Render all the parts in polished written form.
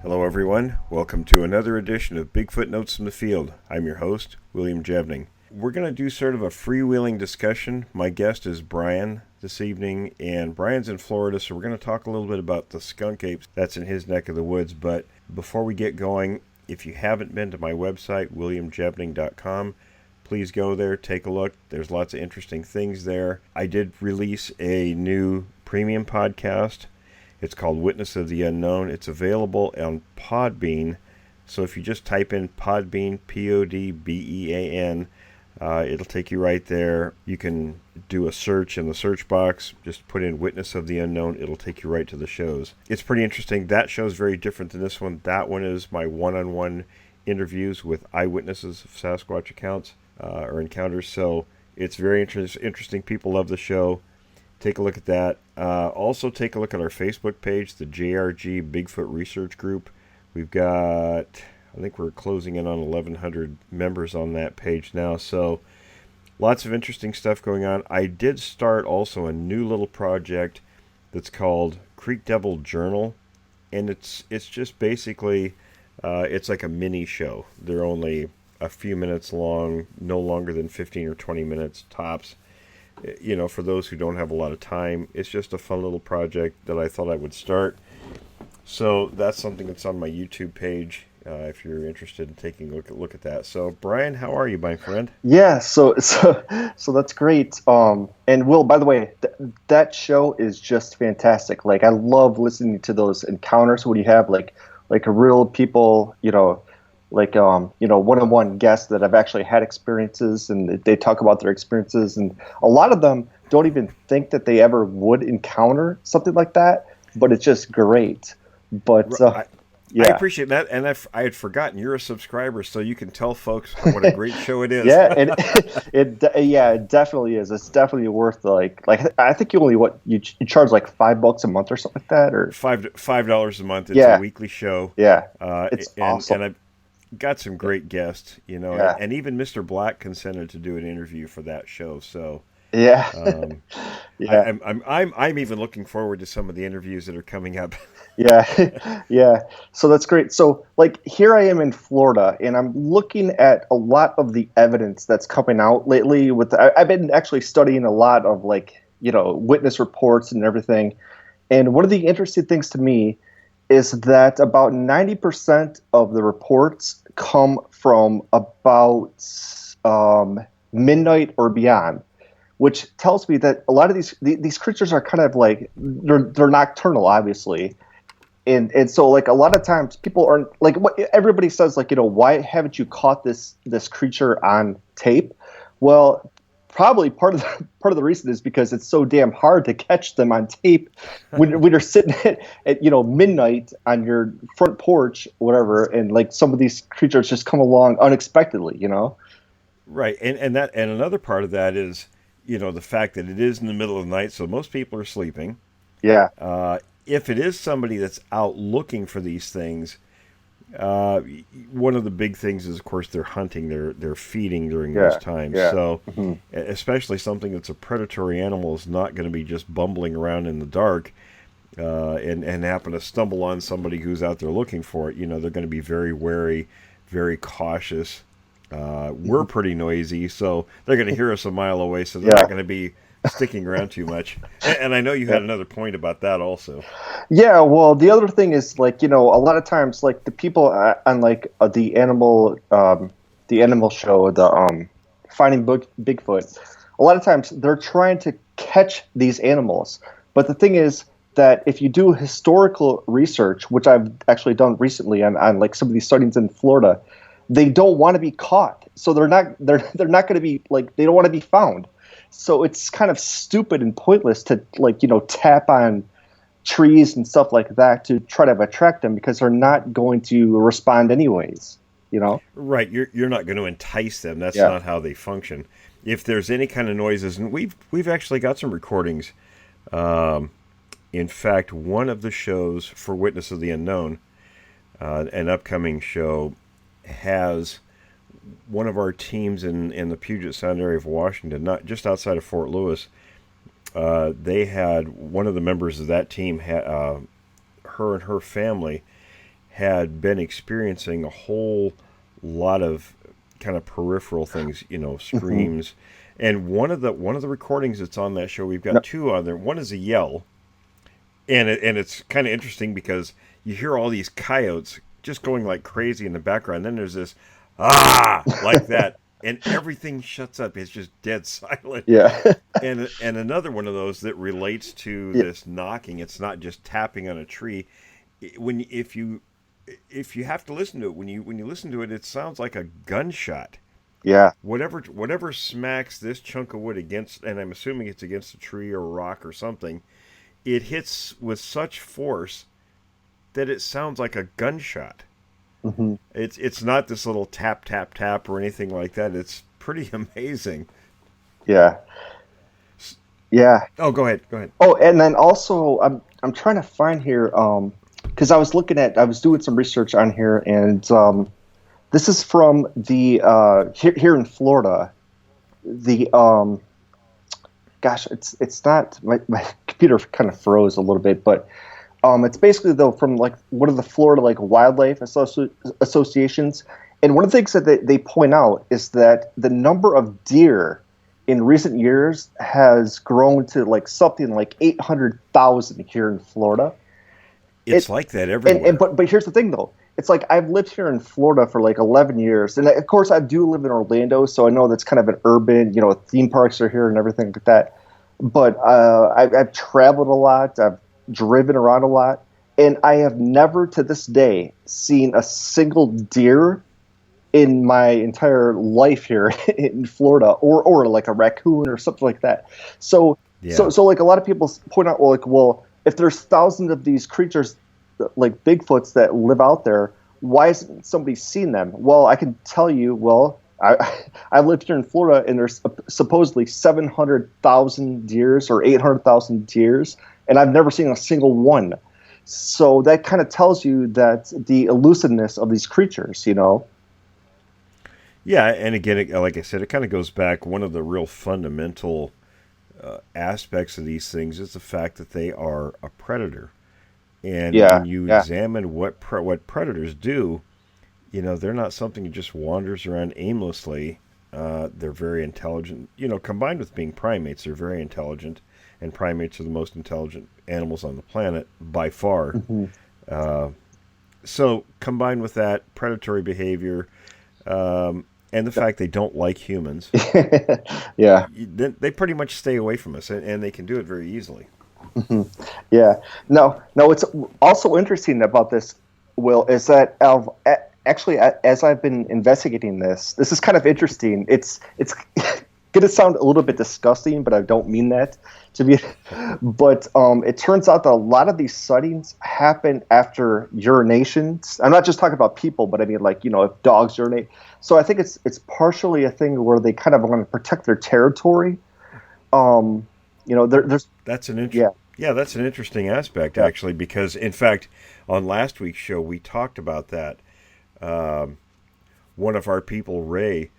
Hello, everyone. Welcome to another edition of Bigfoot Notes from the Field. I'm your host, William Jebning. We're going to do sort of a freewheeling discussion. My guest is Brian this evening, and Brian's in Florida, so we're going to talk a little bit about the skunk apes. That's in his neck of the woods. But before we get going, if you haven't been to my website, williamjebning.com, please go there, take a look. There's lots of interesting things there. I did release a new premium podcast. It's called Witness of the Unknown. It's available on Podbean. So if you just type in Podbean, Podbean, it'll take you right there. You can do a search in the search box. Just put in Witness of the Unknown. It'll take you right to the shows. It's pretty interesting. That show's very different than this one. That one is my one-on-one interviews with eyewitnesses of Sasquatch accounts or encounters. So it's very interesting. People love the show. Take a look at that. Also, take a look at our Facebook page, the JRG Bigfoot Research Group. We've got, I think we're closing in on 1,100 members on that page now. So, lots of interesting stuff going on. I did start also a new little project that's called Creek Devil Journal. And it's just basically, it's like a mini show. They're only a few minutes long, no longer than 15 or 20 minutes tops. You know, for those who don't have a lot of time, it's just a fun little project that I thought I would start. So that's something that's on my YouTube page if you're interested in taking a look at that. So, Brian, how are you, my friend? Yeah, so that's great. And Will, by the way, that show is just fantastic. Like, I love listening to those encounters when you have like a real people, one-on-one guests that have actually had experiences, and they talk about their experiences, and a lot of them don't even think that they ever would encounter something like that, but it's just great. But yeah, I appreciate that, and I had forgotten you're a subscriber, so you can tell folks what a great show it is. Yeah, and it definitely is. It's definitely worth like I think you charge like $5 a month or something like that, or $5 a month. It's a weekly show. Yeah, it's awesome. And I've got some great guests, and even Mr. Black consented to do an interview for that show. So yeah, yeah, I'm even looking forward to some of the interviews that are coming up. Yeah. So that's great. So like here I am in Florida, and I'm looking at a lot of the evidence that's coming out lately. I've been actually studying a lot of witness reports and everything. And one of the interesting things to me is that about 90% of the reports come from about midnight or beyond, which tells me that a lot of these creatures are kind of like they're nocturnal, obviously, and so like a lot of times people aren't like what everybody says, like, why haven't you caught this creature on tape? Well, probably part of the reason is because it's so damn hard to catch them on tape when you're sitting at midnight on your front porch, whatever, and like some of these creatures just come along unexpectedly, Right, and another part of that is the fact that it is in the middle of the night, so most people are sleeping. Yeah. If it is somebody that's out looking for these things, one of the big things is, of course, they're hunting, they're feeding during those times. Yeah. So, especially something that's a predatory animal is not going to be just bumbling around in the dark and happen to stumble on somebody who's out there looking for it. They're going to be very wary, very cautious. We're pretty noisy, so they're going to hear us a mile away, so they're not going to be sticking around too much. And I know you had another point about that also. Yeah, well, the other thing is, a lot of times, like, the people on, the animal show, the Finding Bigfoot, a lot of times they're trying to catch these animals. But the thing is that if you do historical research, which I've actually done recently on like some of these sightings in Florida, they don't want to be caught. So they're not going to be, like, they don't want to be found. So it's kind of stupid and pointless to tap on trees and stuff like that to try to attract them, because they're not going to respond anyways, Right, you're not going to entice them. That's not how they function. If there's any kind of noises, and we've actually got some recordings. In fact, one of the shows for Witness of the Unknown, an upcoming show, has one of our teams in the Puget Sound area of Washington, not just outside of Fort Lewis. They had one of the members of that team, her and her family, had been experiencing a whole lot of kind of peripheral things, screams. And one of the recordings that's on that show, we've got two on there. One is a yell, and it's kind of interesting because you hear all these coyotes just going like crazy in the background. Then there's this like that, and everything shuts up. It's just dead silent. Yeah. and another one of those that relates to this knocking. It's not just tapping on a tree. If you have to listen to it, when you listen to it, it sounds like a gunshot. Yeah. Whatever smacks this chunk of wood against, and I'm assuming it's against a tree or a rock or something, it hits with such force that it sounds like a gunshot. Mm-hmm. It's not this little tap tap tap or anything like that. It's pretty amazing. Yeah. Yeah. Oh, go ahead. Oh, and then also I'm trying to find here because I was doing some research on here, and this is from the here in Florida. The gosh, it's not my computer kind of froze a little bit, but it's basically though from like one of the Florida like wildlife associations, and one of the things that they point out is that the number of deer in recent years has grown to like something like 800,000 here in Florida. It's like that everywhere. But here's the thing though. It's like I've lived here in Florida for like 11 years. And of course I do live in Orlando, so I know that's kind of an urban, theme parks are here and everything like that. But I've traveled a lot. I've driven around a lot. And I have never to this day seen a single deer in my entire life here in Florida or like a raccoon or something like that. So like a lot of people point out, well, if there's thousands of these creatures like Bigfoots that live out there, why hasn't somebody seen them? Well, I can tell you, I lived here in Florida, and there's supposedly 700,000 deers or 800,000 deers, and I've never seen a single one. So that kind of tells you that the elusiveness of these creatures, Yeah, and again, like I said, it kind of goes back. One of the real fundamental aspects of these things is the fact that they are a predator. And when you examine what predators do, they're not something that just wanders around aimlessly. They're very intelligent. Combined with being primates, they're very intelligent. And primates are the most intelligent animals on the planet by far. Mm-hmm. So combined with that predatory behavior, and the fact they don't like humans, they pretty much stay away from us, and they can do it very easily. Mm-hmm. Yeah. No. What's also interesting about this, Will, is that actually, as I've been investigating this is kind of interesting. It's going to sound a little bit disgusting, but I don't mean that to be. But it turns out that a lot of these sightings happen after urinations. I'm not just talking about people, but I mean if dogs urinate. So I think it's partially a thing where they kind of want to protect their territory. There's that's an interesting aspect actually, because in fact on last week's show we talked about that. One of our people, Ray,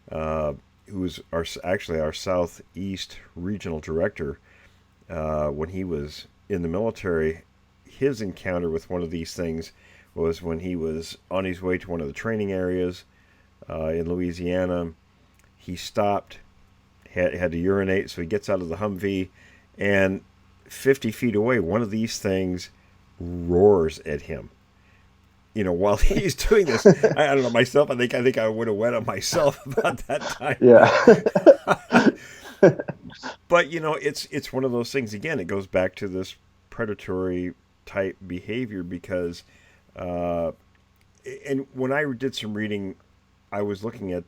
who's our Southeast regional director, when he was in the military, his encounter with one of these things was when he was on his way to one of the training areas in Louisiana. He stopped, had to urinate, so he gets out of the Humvee, and 50 feet away, one of these things roars at him. While he's doing this, I don't know myself. I think I would have wet up myself about that time. Yeah. But it's one of those things. Again, it goes back to this predatory type behavior because, and when I did some reading, I was looking at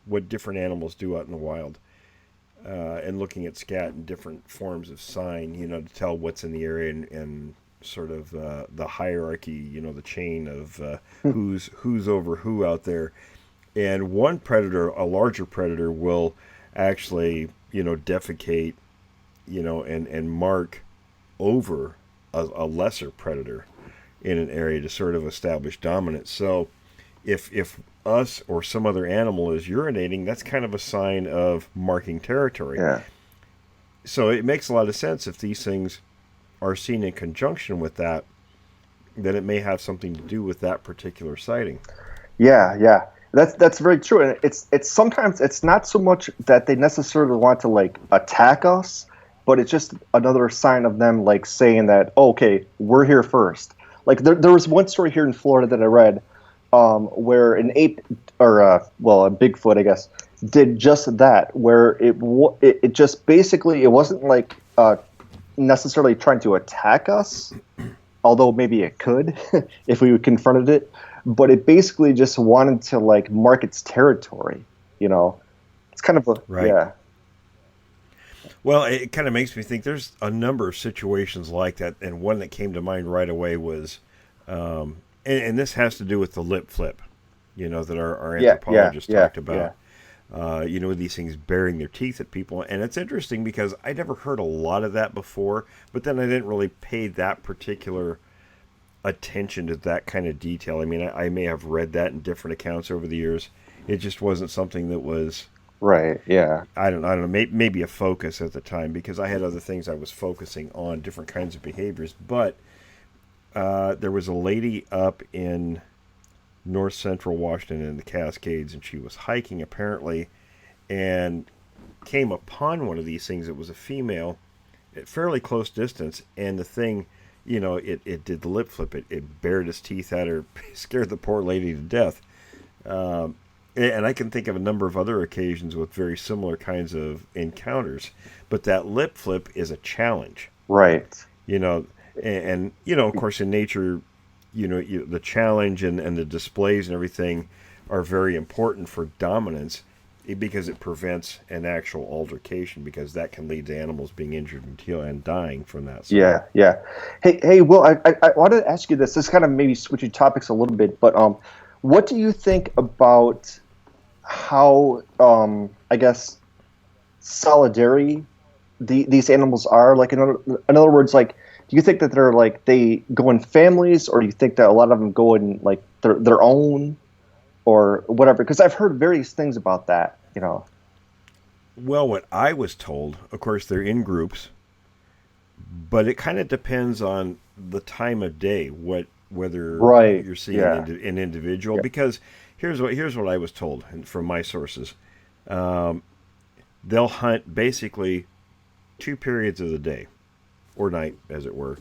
what different animals do out in the wild, and looking at scat and different forms of sign, to tell what's in the area and sort of the hierarchy, the chain of who's over who out there. And one predator, a larger predator, will actually, defecate, and mark over a lesser predator in an area to sort of establish dominance. So if us or some other animal is urinating, that's kind of a sign of marking territory. Yeah. So it makes a lot of sense if these things are seen in conjunction with that, then it may have something to do with that particular sighting. Yeah. That's very true. And it's sometimes it's not so much that they necessarily want to like attack us, but it's just another sign of them like saying that, oh, okay, we're here first. Like there was one story here in Florida that I read, where an ape or a Bigfoot, I guess, did just that, where it just basically it wasn't like necessarily trying to attack us, although maybe it could if we confronted it. But it basically just wanted to like mark its territory, you know. It's kind of a Right. yeah. Well, it kind of makes me think there's a number of situations like that, and one that came to mind right away was, and this has to do with the lip flip, that our anthropologist talked about. These things baring their teeth at people, and it's interesting because I never heard a lot of that before, but then I didn't really pay that particular attention to that kind of detail. I mean, I may have read that in different accounts over the years. It just wasn't something that was Right. Yeah. I don't know, maybe a focus at the time because I had other things I was focusing on, different kinds of behaviors. But there was a lady up in north central Washington in the Cascades, and she was hiking apparently, and came upon one of these things. It was a female at fairly close distance, and the thing, it did the lip flip. It bared its teeth at her, scared the poor lady to death. And I can think of a number of other occasions with very similar kinds of encounters. But that lip flip is a challenge. Right. And of course, in nature, the challenge and the displays and everything are very important for dominance because it prevents an actual altercation, because that can lead to animals being injured and dying from that. Yeah. Hey, Will, I wanted to ask you this. This kind of maybe switching topics a little bit, but what do you think about how, I guess, solitary these animals are? Like, in other words, like, do you think that they're like they go in families, or do you think that a lot of them go in like their own, or whatever? Because I've heard various things about that. Well, what I was told, of course, they're in groups, but it kind of depends on the time of day, whether you're seeing an individual. Because here's what I was told from my sources. They'll hunt basically 2 periods of the day, or night, as it were,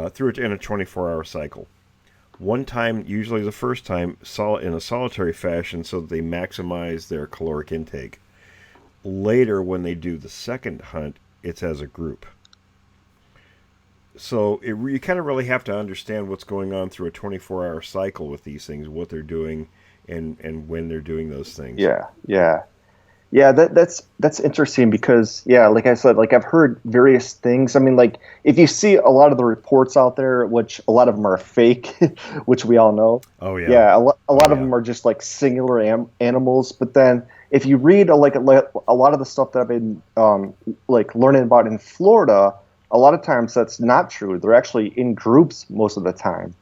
through it in a 24-hour cycle. One time, usually the first time, in a solitary fashion, so that they maximize their caloric intake. Later, when they do the second hunt, it's as a group. So you kind of really have to understand what's going on through a 24-hour cycle with these things, what they're doing, and when they're doing those things. Yeah, that's interesting because, like I said, like I've heard various things. I mean, like if you see a lot of the reports out there, which a lot of them are fake, which we all know. Oh yeah. Yeah, a lot of them are just like singular animals. But then if you read a lot of the stuff that I've been like learning about in Florida, a lot of times that's not true. They're actually in groups most of the time.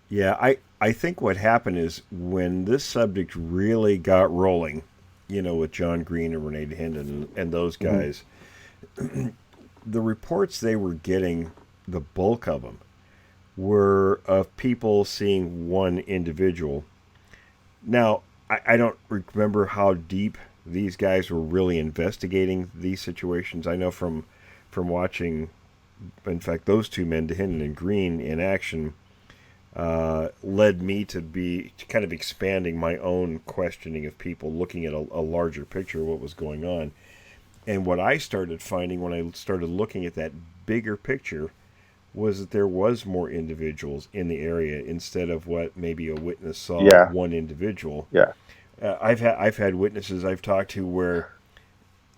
Yeah, I think what happened is when this subject really got rolling, with John Green and Renee Hinden and those guys, the reports they were getting, the bulk of them, were of people seeing one individual. Now, I don't remember how deep these guys were really investigating these situations. I know from watching, in fact, those two men, Hinden and Green, in action, led me to kind of expanding my own questioning of people, looking at a larger picture of what was going on. And what I started finding when I started looking at that bigger picture was that there was more individuals in the area instead of what maybe a witness saw one individual. Yeah. I've had witnesses I've talked to where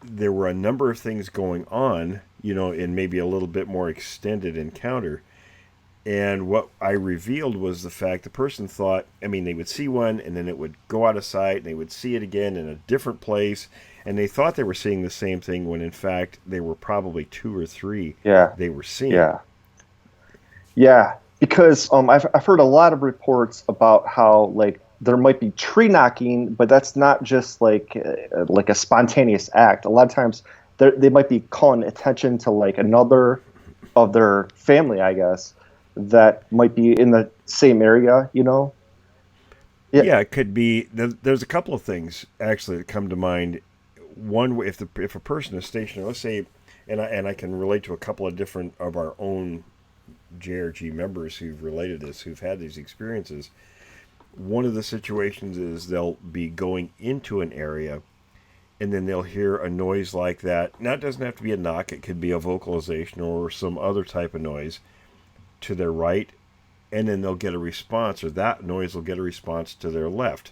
there were a number of things going on, in maybe a little bit more extended encounter. And what I revealed was the fact the person thought, they would see one and then it would go out of sight and they would see it again in a different place. And they thought they were seeing the same thing when in fact they were probably 2 or 3 they were seeing. Yeah, because I've heard a lot of reports about how like there might be tree knocking, but that's not just like a spontaneous act. A lot of times they might be calling attention to like another of their family, I guess. that might be in the same area, Yeah, it could be. There's a couple of things actually that come to mind. One, if a person is stationary, let's say, and I can relate to a couple of different of our own JRG members who've related this, who've had these experiences. One of the situations is they'll be going into an area, and then they'll hear a noise like that. Now, it doesn't have to be a knock. It could be a vocalization or some other type of noise to their right, and then they'll get a response, or that noise will get a response to their left.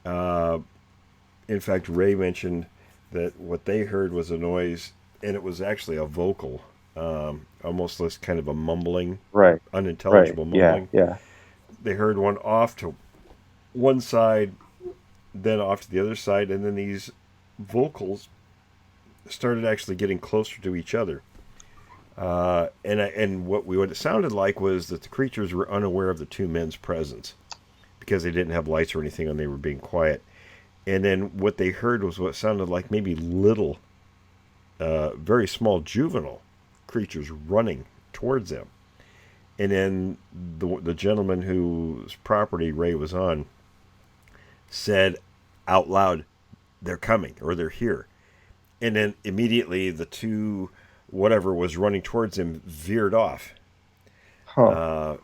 In fact, Ray mentioned that what they heard was a noise, and it was actually a vocal, almost this kind of a mumbling, right, unintelligible right. mumbling. Yeah. They heard one off to one side, then off to the other side, and then these vocals started actually getting closer to each other. And what it sounded like was that the creatures were unaware of the two men's presence because they didn't have lights or anything, and they were being quiet. And then what they heard was what sounded like maybe little, very small juvenile creatures running towards them. And then the gentleman whose property Ray was on said out loud, "They're coming," or "They're here." And then immediately the two, whatever was running towards him, veered off. Huh.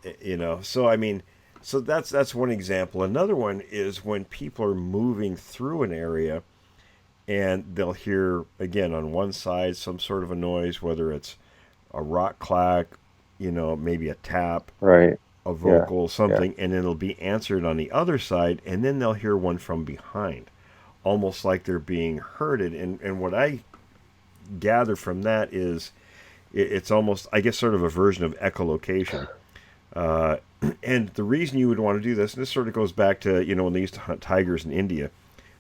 So I mean, so that's one example. Another one is when people are moving through an area, and they'll hear again on one side some sort of a noise, whether it's a rock clack, maybe a tap, Right. a vocal, Yeah. something, and then it'll be answered on the other side, and then they'll hear one from behind, almost like they're being herded. And what I gather from that is it's almost, I guess, sort of a version of echolocation. And the reason you would want to do this, and this sort of goes back to, when they used to hunt tigers in India,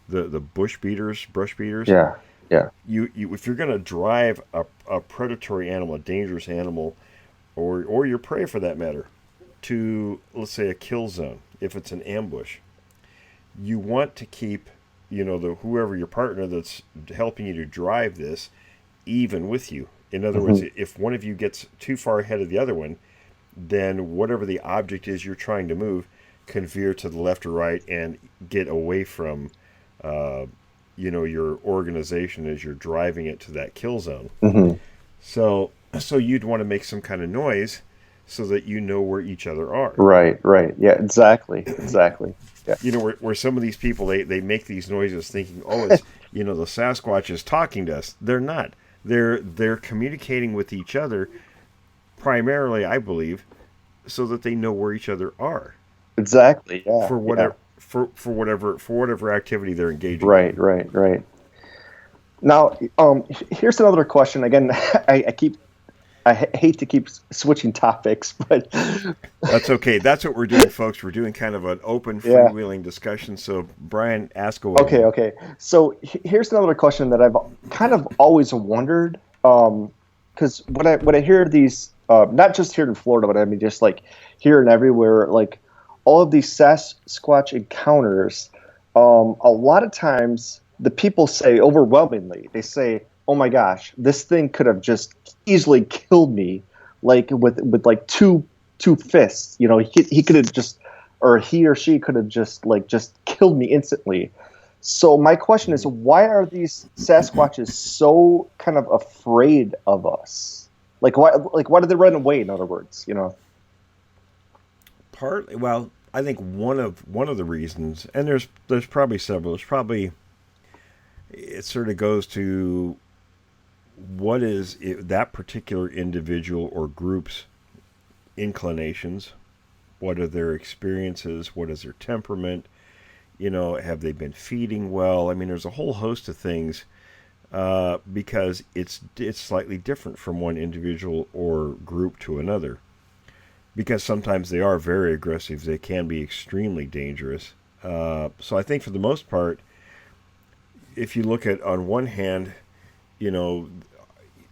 the brush beaters. Yeah. Yeah. You if you're going to drive a predatory animal, a dangerous animal, or your prey for that matter, to, let's say, a kill zone, if it's an ambush, you want to keep, whoever your partner that's helping you to drive this, even with you. In other words, if one of you gets too far ahead of the other one, then whatever the object is you're trying to move can veer to the left or right and get away from, your organization as you're driving it to that kill zone. Mm-hmm. So you'd want to make some kind of noise so that you know where each other are. Right. Yeah, exactly. Yeah. Where some of these people, they make these noises thinking, oh, it's, the Sasquatch is talking to us. They're not. They're communicating with each other primarily, I believe, so that they know where each other are. Exactly. Yeah. For whatever for whatever activity they're engaging in. in. Right. Now, here's another question. Again, I hate to keep switching topics, but that's okay. That's what we're doing, folks. We're doing kind of an open, freewheeling discussion. So, Brian, ask away. Okay. So here's another question that I've kind of always wondered, because when I hear these, not just here in Florida, but I mean just like here and everywhere, like all of these Sasquatch encounters, a lot of times the people say overwhelmingly, they say, "Oh my gosh, this thing could have just easily killed me, like with like two fists. He could have just, or he or she could have just killed me instantly." So my question is, why are these Sasquatches so kind of afraid of us? Why do they run away? In other words, Partly, well, I think one of the reasons, and there's probably several. It sort of goes to what is that particular individual or group's inclinations, what are their experiences, what is their temperament, have they been feeding well? I mean, there's a whole host of things, because it's slightly different from one individual or group to another, because sometimes they are very aggressive, they can be extremely dangerous. So I think for the most part, if you look at, on one hand,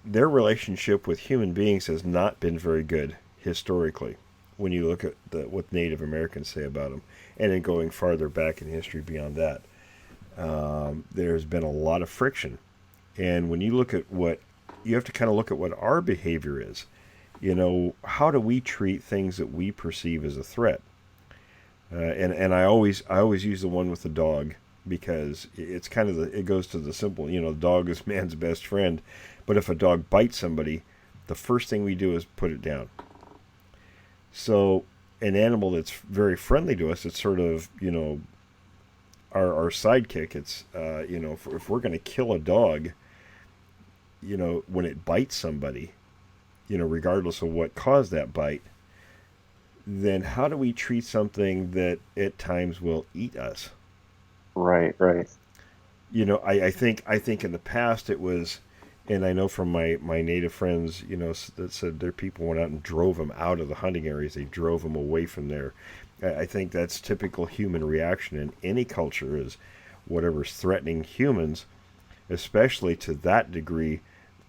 their relationship with human beings has not been very good historically, when you look at what Native Americans say about them, and then going farther back in history beyond that, there's been a lot of friction. And when you look at you have to kind of look at what our behavior is. how do we treat things that we perceive as a threat? And I always use the one with the dog, because it's kind of it goes to the simple, the dog is man's best friend. But if a dog bites somebody, the first thing we do is put it down. So an animal that's very friendly to us, it's sort of, our sidekick. It's, if we're going to kill a dog, when it bites somebody, regardless of what caused that bite, then how do we treat something that at times will eat us? Right. I think in the past it was, and I know from my native friends, that said their people went out and drove them out of the hunting areas. They drove them away from there. I think that's typical human reaction in any culture, is whatever's threatening humans, especially to that degree,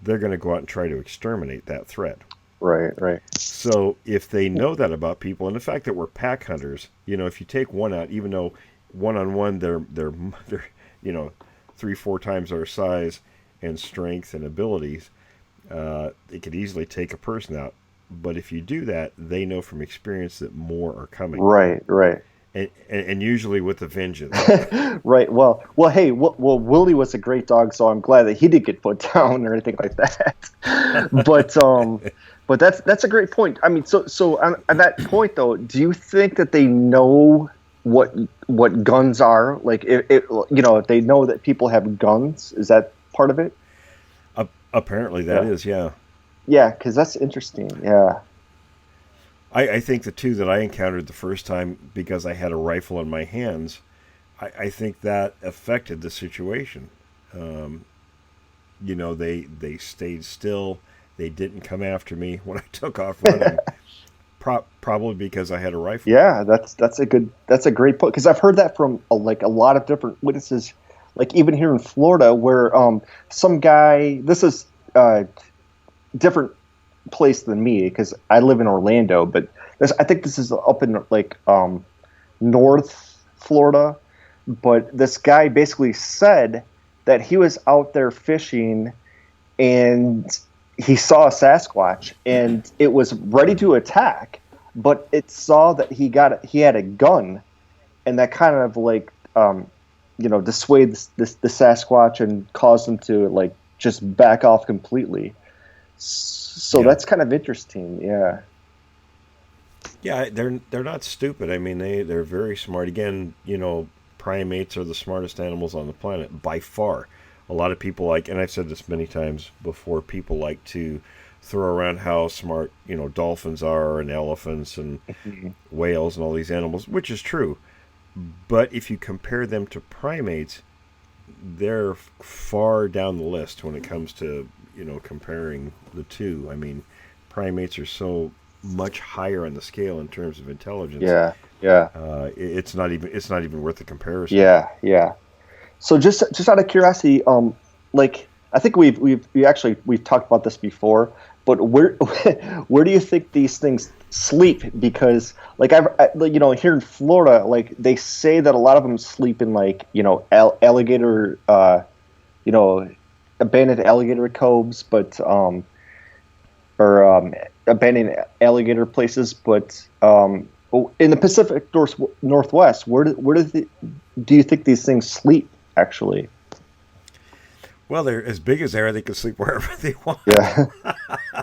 they're going to go out and try to exterminate that threat. Right. So if they know that about people, and the fact that we're pack hunters, if you take one out, even though one-on-one they're 3-4 times our size and strength and abilities, it could easily take a person out. But if you do that, they know from experience that more are coming. Right. And usually with a vengeance. Right. Well. Hey. Well, Willie was a great dog, so I'm glad that he didn't get put down or anything like that. But that's a great point. I mean, so on that point though, do you think that they know what guns are? Like, if they know that people have guns, is that part of it? Apparently, that is, yeah. Yeah, because that's interesting. Yeah. I think the two that I encountered the first time, because I had a rifle in my hands, I think that affected the situation. They stayed still. They didn't come after me when I took off running. Probably because I had a rifle. Yeah, that's a great point, because I've heard that from a lot of different witnesses, like even here in Florida, where some guy. This is different place than me, because I live in Orlando, but I think this is up in North Florida. But this guy basically said that he was out there fishing and he saw a Sasquatch and it was ready to attack, but it saw that he had a gun, and that kind of dissuaded the Sasquatch and caused him to just back off completely. So yeah. That's kind of interesting. Yeah. Yeah, they're not stupid. I mean, they're very smart. Again, primates are the smartest animals on the planet by far. A lot of people and I've said this many times before, people like to throw around how smart, dolphins are, and elephants and whales and all these animals, which is true. But if you compare them to primates, they're far down the list when it comes to, comparing the two. I mean, primates are so much higher on the scale in terms of intelligence. Yeah. It's not even worth the comparison. Yeah. So just out of curiosity, I think we've talked about this before, but where do you think these things sleep? Because here in Florida, they say that a lot of them sleep in alligator, abandoned alligator coves, but or abandoned alligator places, but in the Pacific Northwest, where do you think these things sleep? Actually, well, they're as big as they are. They can sleep wherever they want. Yeah,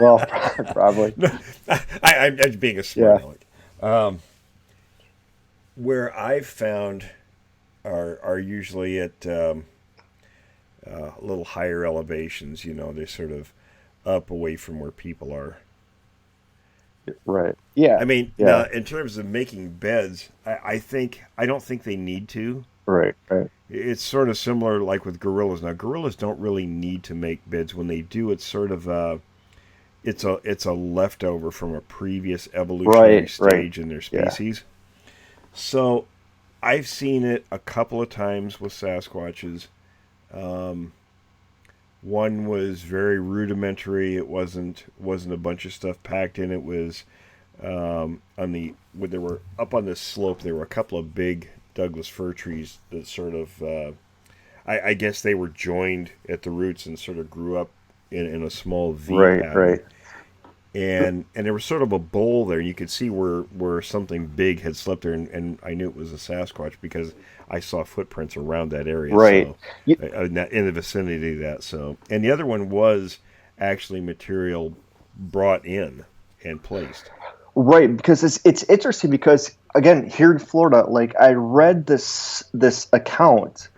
well, probably. No, I'm just being a smart aleck. Where I've found are usually at a little higher elevations. They're sort of up away from where people are. Right. Yeah. I mean, yeah. Now, in terms of making beds, I don't think they need to. Right. It's sort of similar like with gorillas. Now, gorillas don't really need to make beds. When they do, it's sort of it's a leftover from a previous evolutionary stage in their species. Yeah. So I've seen it a couple of times with Sasquatches. One was very rudimentary. It wasn't a bunch of stuff packed in. It was when they were up on this slope, there were a couple of big Douglas fir trees that sort of, I guess they were joined at the roots and sort of grew up in a small V pattern. Right. and there was sort of a bowl there. You could see where something big had slept there, and I knew it was a Sasquatch because I saw footprints around that area. Right. So in the vicinity of that. So, and the other one was actually material brought in and placed. Right, because it's interesting because again here in Florida, like I read this account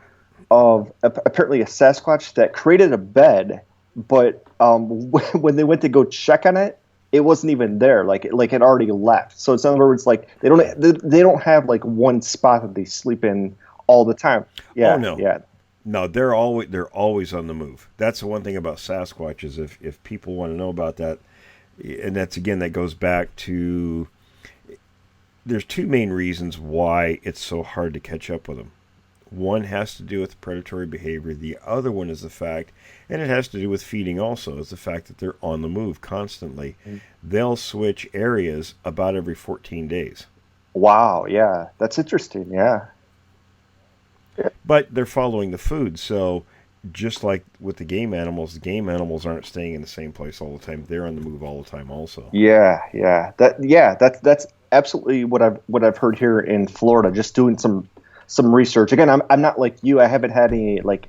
of apparently a Sasquatch that created a bed, but when they went to go check on it, it wasn't even there. Like it already left. So it's, in other words, like they don't have like one spot that they sleep in all the time. Yeah, Oh no. yeah, No, they're always on the move. That's the one thing about Sasquatches. If people want to know about that, and that's again that goes back to there's two main reasons why it's so hard to catch up with them. One has to do with predatory behavior. The other one is the fact, and it has to do with feeding also, is the fact that they're on the move constantly. They'll switch areas about every 14 days. wow, yeah, that's interesting. Yeah, But they're following the food. So just like with the game animals aren't staying in the same place all the time. They're on the move all the time also. that's absolutely what I've heard here in Florida. Just doing some research. Again, I'm not like you. I haven't had any like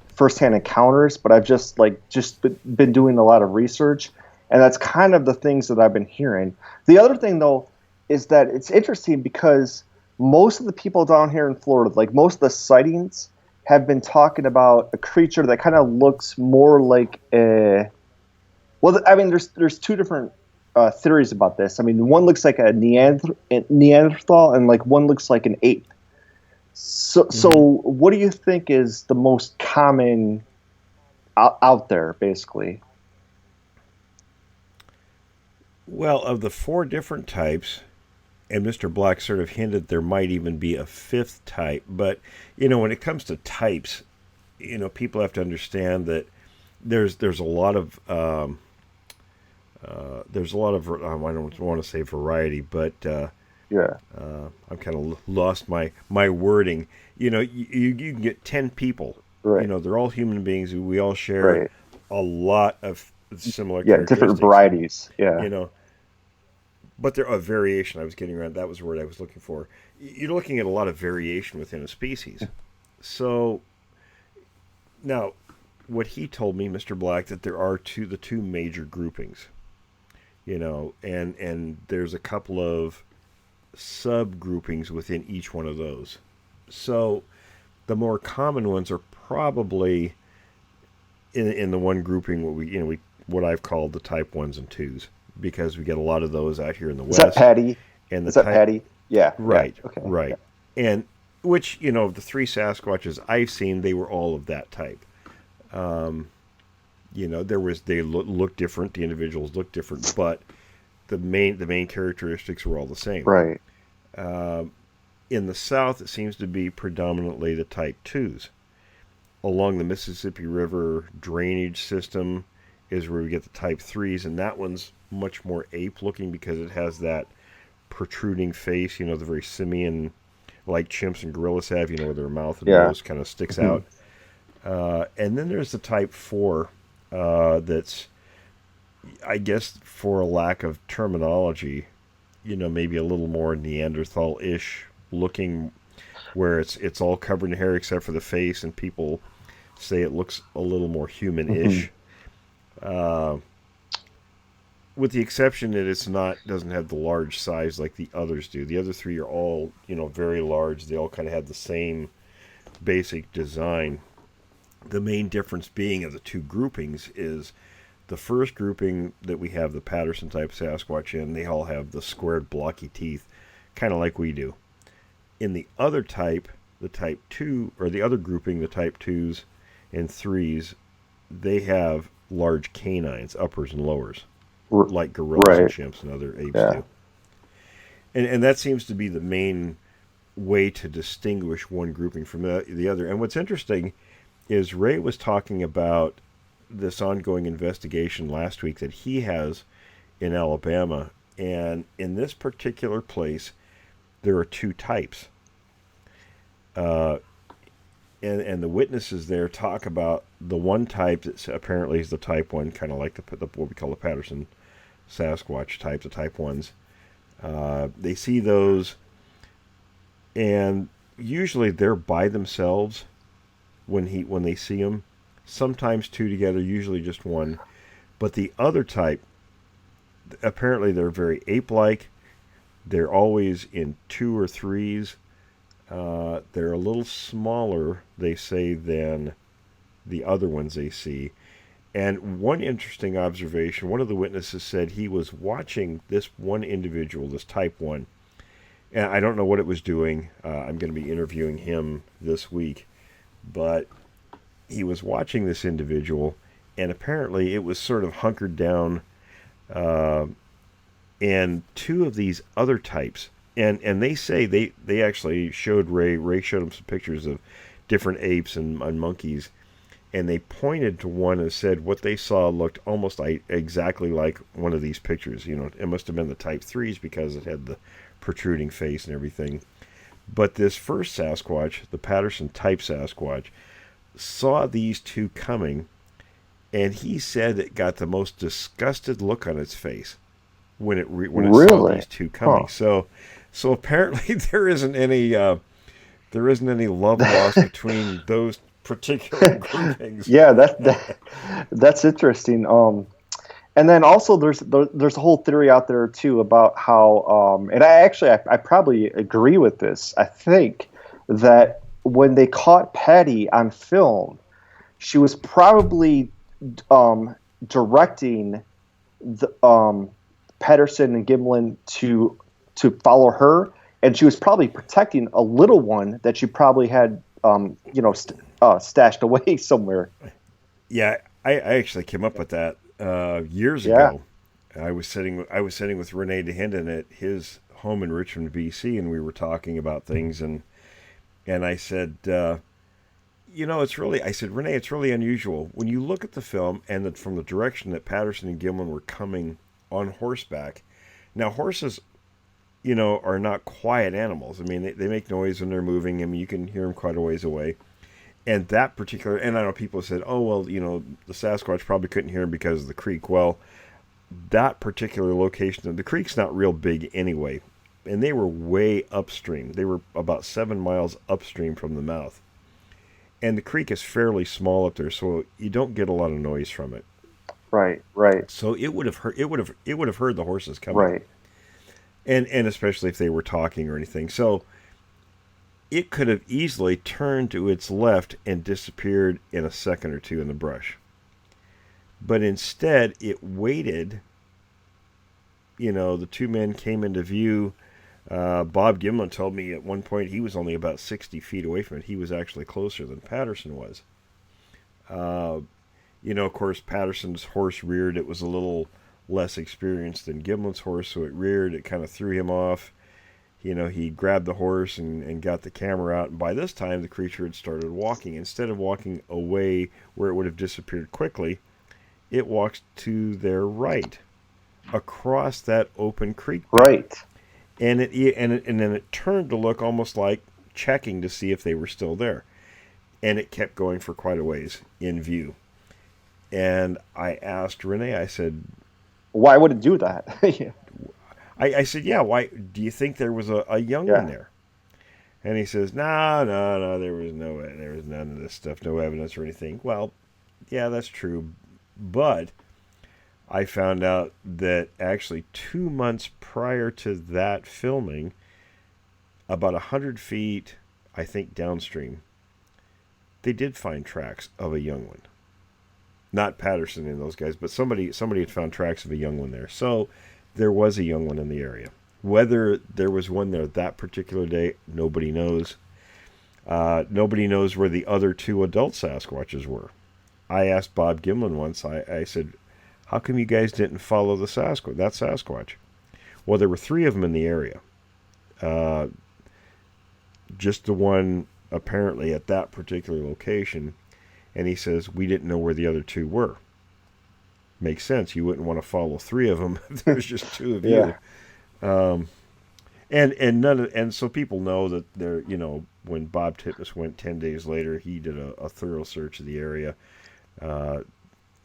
firsthand encounters, but I've just been doing a lot of research, and that's kind of the things that I've been hearing. The other thing though is that it's interesting because most of the people down here in Florida, like most of the sightings, have been talking about a creature that kind of looks more like a. Well, I mean, there's two different theories about this. I mean, one looks like a Neanderthal, and like one looks like an ape. So what do you think is the most common out there, basically? Well, of the four different types, and Mr. Black sort of hinted there might even be a fifth type, but when it comes to types, people have to understand that there's a lot of I don't want to say variety, but Yeah. I've kind of lost my wording. You can get 10 people. Right. They're all human beings. We all share Right. a lot of similar Yeah, characteristics. different varieties. Yeah. But there are variation. I was getting around. That was the word I was looking for. You're looking at a lot of variation within a species. So now, what he told me, Mr. Black, that there are the two major groupings. And there's a couple of subgroupings within each one of those. So the more common ones are probably in the one grouping what I've called the type 1s and 2s, because we get a lot of those out here in the Is West. that Patty? And Is that Patty? Yeah. Right. Yeah. Okay. Right. Yeah. And which, the three Sasquatches I've seen, they were all of that type. They look different, the individuals look different, but the main characteristics were all the same. Right. In the South, it seems to be predominantly the type 2s. Along the Mississippi River drainage system is where we get the type 3s, and that one's much more ape-looking because it has that protruding face, the very simian, like chimps and gorillas have, where their mouth and nose kind of sticks out. And then there's the type 4 that's, I guess, for a lack of terminology, maybe a little more Neanderthal-ish looking, where it's all covered in hair except for the face, and people say it looks a little more human-ish. With the exception that doesn't have the large size like the others do. The other three are all, very large. They all kind of have the same basic design. The main difference being of the two groupings is the first grouping that we have the Patterson type Sasquatch in, they all have the squared blocky teeth, kind of like we do. In the other type, the type 2, or the other grouping, the type 2s and 3s, they have large canines, uppers and lowers, like gorillas and chimps and other apes do. And that seems to be the main way to distinguish one grouping from the other. And what's interesting is Ray was talking about this ongoing investigation last week that he has in Alabama, and in this particular place there are two types, and the witnesses there talk about the one type that apparently is the type 1, kind of like the what we call the Patterson Sasquatch type, the type 1s. They see those, and usually they're by themselves when they see them. Sometimes two together, usually just one. But the other type, apparently they're very ape-like. They're always in two or threes. They're a little smaller, they say, than the other ones they see. And one interesting observation, one of the witnesses said he was watching this one individual, this type 1. And I don't know what it was doing. I'm going to be interviewing him this week. But he was watching this individual, and apparently it was sort of hunkered down. And two of these other types, and they say they actually showed Ray showed him some pictures of different apes and monkeys, and they pointed to one and said what they saw looked almost exactly like one of these pictures. You know, it must have been the type 3s because it had the protruding face and everything. But this first Sasquatch, the Patterson type Sasquatch, saw these two coming, and he said it got the most disgusted look on its face when it saw these two coming. Huh. So apparently there isn't any love lost between those particular groupings. Yeah, that's interesting. And then also there's a whole theory out there too about how and I probably agree with this. I think that when they caught Patty on film, she was probably directing the Patterson and Gimlin to follow her, and she was probably protecting a little one that she probably had stashed away somewhere. Yeah, I actually came up with that years ago. I was sitting with Renee DeHinden at his home in Richmond, BC, and we were talking about things, and I said, I said, Renee, it's really unusual when you look at the film and from the direction that Patterson and Gimlin were coming on horseback. Now, horses, are not quiet animals. I mean, they make noise when they're moving. I mean, you can hear them quite a ways away. And that particular, and I know people said, oh, well, the Sasquatch probably couldn't hear him because of the creek. Well, that particular location, the creek's not real big anyway. And they were way upstream. They were about 7 miles upstream from the mouth. And the creek is fairly small up there, so you don't get a lot of noise from it. Right. So it would have heard the horses coming. Right. And especially if they were talking or anything. So it could have easily turned to its left and disappeared in a second or two in the brush. But instead, it waited. The two men came into view. Bob Gimlin told me at one point he was only about 60 feet away from it. He was actually closer than Patterson was. Of course, Patterson's horse reared. It was a little less experienced than Gimlin's horse, so it reared. It kind of threw him off. He grabbed the horse and got the camera out. And by this time, the creature had started walking. Instead of walking away where it would have disappeared quickly, it walks to their right, across that open creek bed. Right. And then it turned to look almost like checking to see if they were still there. And it kept going for quite a ways in view. And I asked Renee, I said, why would it do that? I said, yeah, why do you think there was a young one there? And he says, no, there was none of this stuff, no evidence or anything. Well, yeah, that's true. But I found out that actually 2 months prior to that filming, about 100 feet, I think, downstream, they did find tracks of a young one. Not Patterson and those guys, but somebody had found tracks of a young one there. So there was a young one in the area. Whether there was one there that particular day, nobody knows. Nobody knows where the other two adult Sasquatches were. I asked Bob Gimlin once, I said, how come you guys didn't follow that Sasquatch? Well, there were 3 of them in the area. Just the one, apparently, at that particular location. And he says, we didn't know where the other 2 were. Makes sense. You wouldn't want to follow 3 of them if there's just 2 of you. And so people know that they're, when Bob Titmus went 10 days later, he did a thorough search of the area.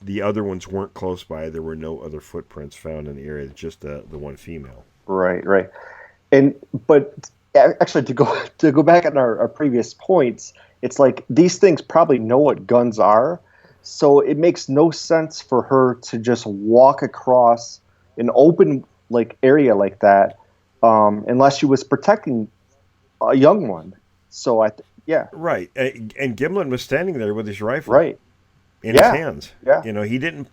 the other ones weren't close by. There were no other footprints found in the area, just the one female. Right, right. But actually, to go back on our previous points, it's like these things probably know what guns are, so it makes no sense for her to just walk across an open area like that, unless she was protecting a young one. So yeah, right. And Gimlin was standing there with his rifle, right, in his hands. Yeah, he didn't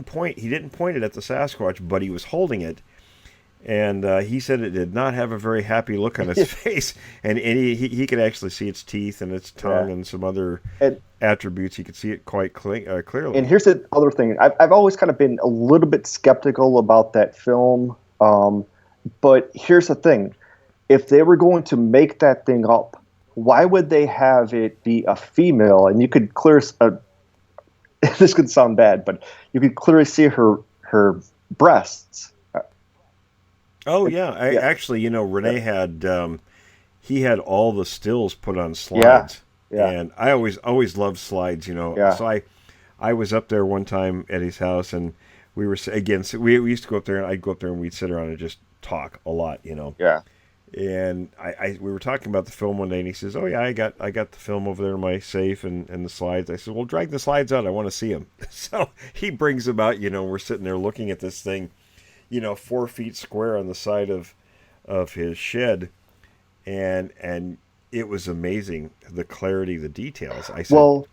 point it at the Sasquatch, but he was holding it. And he said it did not have a very happy look on his face, and he could actually see its teeth and its tongue and some other attributes. He could see it quite clearly. And here's the other thing: I've always kind of been a little bit skeptical about that film, but here's the thing: if they were going to make that thing up, why would they have it be a female? And you could this could sound bad, but you could clearly see her breasts. Oh yeah, actually, Renee had he had all the stills put on slides, and I always loved slides, So I was up there one time at his house, and we were we used to go up there, and I'd go up there and we'd sit around and just talk a lot, Yeah. And we were talking about the film one day, and he says, "Oh yeah, I got the film over there in my safe and the slides." I said, "Well, drag the slides out. I want to see them." So he brings them out. We're sitting there looking at this thing, 4 feet square on the side of his shed, and it was amazing, the clarity, the details. I said, "Well,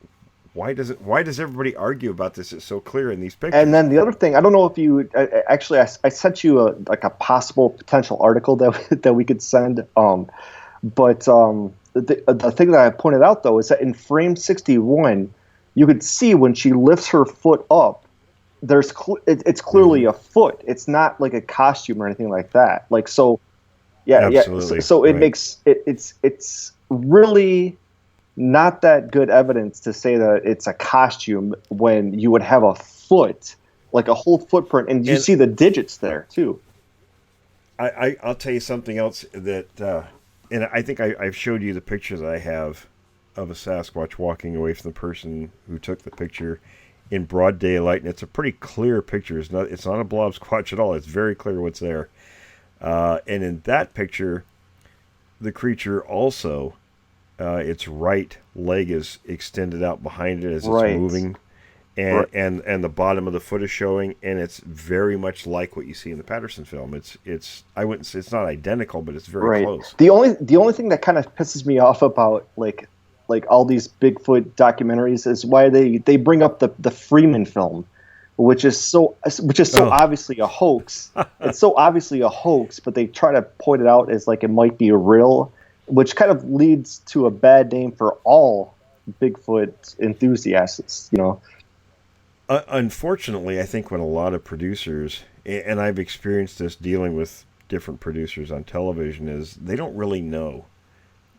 why does everybody argue about this? It's so clear in these pictures." And then the other thing, I don't know if you actually, I sent you a possible potential article that we could send. But the thing that I pointed out though is that in frame 61, you could see when she lifts her foot up, it's clearly a foot. It's not like a costume or anything like that. Absolutely. So it makes it's really not that good evidence to say that it's a costume when you would have a foot, like a whole footprint, and you see the digits there too. I'll tell you something else that, and I think I've showed you the picture that I have of a Sasquatch walking away from the person who took the picture in broad daylight, and it's a pretty clear picture. It's not a blob squatch at all. It's very clear what's there. And in that picture, the creature also, its right leg is extended out behind it as it's moving, and the bottom of the foot is showing, and it's very much like what you see in the Patterson film. It's I wouldn't say it's not identical, but it's very close. The only thing that kind of pisses me off about like all these Bigfoot documentaries is why they bring up the Freeman film, which is so obviously a hoax. It's so obviously a hoax, but they try to point it out as like it might be real, which kind of leads to a bad name for all Bigfoot enthusiasts, Unfortunately, I think when a lot of producers, and I've experienced this dealing with different producers on television, is they don't really know.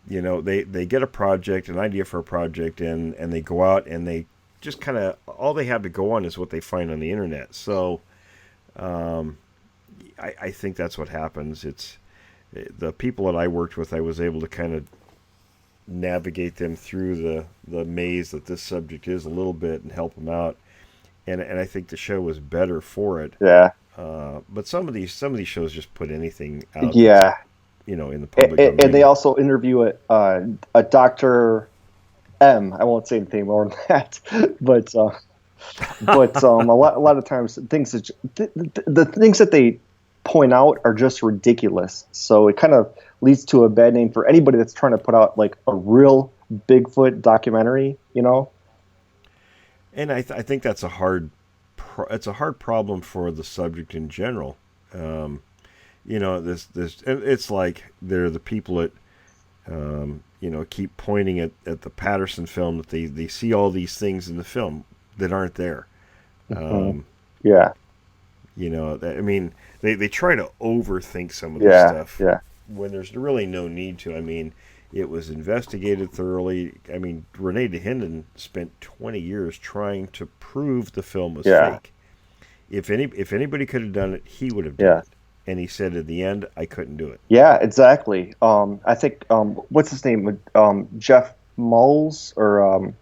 They get a project, an idea for a project, and they go out and they just kind of, all they have to go on is what they find on the internet. So I think that's what happens. It's the people that I worked with, I was able to kind of navigate them through the maze that this subject is a little bit and help them out. And I think the show was better for it. Yeah. But some of these shows just put anything out. Yeah. In the public domain. And they also interview a Dr. M. I won't say anything more than that, but a lot of times the things that they point out are just ridiculous. So it kind of leads to a bad name for anybody that's trying to put out like a real Bigfoot documentary. And I think that's a hard problem for the subject in general. This and it's like they're the people that keep pointing at the Patterson film, that they see all these things in the film that aren't there. Yeah. I mean, they try to overthink some of this stuff when there's really no need to. I mean, it was investigated thoroughly. I mean, Rene DeHinden spent 20 years trying to prove the film was fake. If anybody could have done it, he would have done it. And he said at the end, I couldn't do it. Yeah, exactly. I think, what's his name? Jeff Mulls, or